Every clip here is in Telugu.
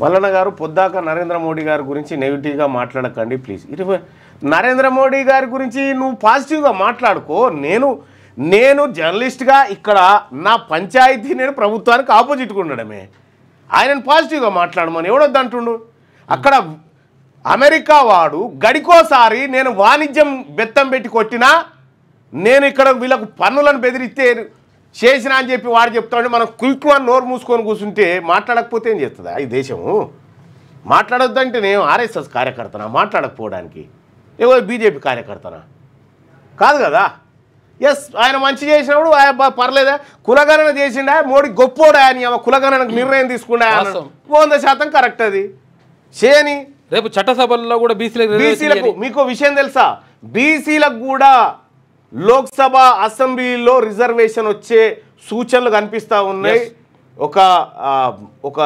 మల్లన్న గారు పొద్దాక నరేంద్ర మోడీ గారి గురించి నెగిటివ్గా మాట్లాడకండి ప్లీజ్. నరేంద్ర మోడీ గారి గురించి నువ్వు పాజిటివ్గా మాట్లాడుకో. నేను జర్నలిస్ట్గా ఇక్కడ నా పంచాయతీ నేను ప్రభుత్వానికి ఆపోజిట్గా ఉండడమే. ఆయనను పాజిటివ్గా మాట్లాడమని ఎవడొద్దంటుండు. అక్కడ అమెరికా వాడు గడికోసారి నేను వాణిజ్యం బెత్తం పెట్టి కొట్టినా, నేను ఇక్కడ వీళ్ళకు పన్నులను బెదిరిస్తే చేసినా అని చెప్పి వాడు చెప్తాడు. మనం క్విక్ వన్ నోరు మూసుకొని కూర్చుంటే మాట్లాడకపోతే ఏం చేస్తుందా ఈ దేశము? మాట్లాడొద్దంటే నేను ఆర్ఎస్ఎస్ కార్యకర్తనా మాట్లాడకపోవడానికి? ఎవరు బీజేపీ కార్యకర్తనా? కాదు కదా. ఎస్, ఆయన మంచి చేసినప్పుడు పర్లేదా, కులగణన చేసిండా మోడీ గొప్పోడా అని కులగణనకు నిర్ణయం తీసుకుండా 100% కరెక్ట్. అది చేయని రేపు చట్టసభల్లో కూడా బీసీలకు మీకు విషయం తెలుసా, బీసీలకు కూడా లోక్సభ అసెంబ్లీలో రిజర్వేషన్ వచ్చే సూచనలు కనిపిస్తూ ఉన్నాయి. ఒక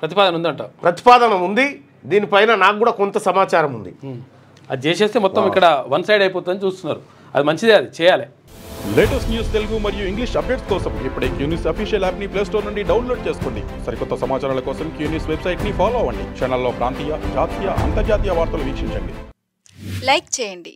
ప్రతిపాదన ఉంది. దీనిపైన నాకు కూడా కొంత సమాచారం ఉంది. అది చేసేస్తే మొత్తం ఇక్కడ వన్ సైడ్ అయిపోతుందని చూస్తున్నారు. అది మంచిదే, అది చేయాలి. లేటెస్ట్ న్యూస్ తెలుగు మరియు ఇంగ్లీష్ అప్డేట్స్ కోసం ఇప్పుడే క్యూన్యూస్ అఫీషియల్ యాప్ని ప్లే స్టోర్ నుండి డౌన్లోడ్ చేసుకోండి. సరికొత్త సమాచారాల కోసం క్యూన్యూస్ వెబ్సైట్ని ఫాలో అవ్వండి. ఛానల్లో ప్రాంతీయ, జాతీయ, అంతర్జాతీయ వార్తలు వీక్షించండి. లైక్ చేయండి.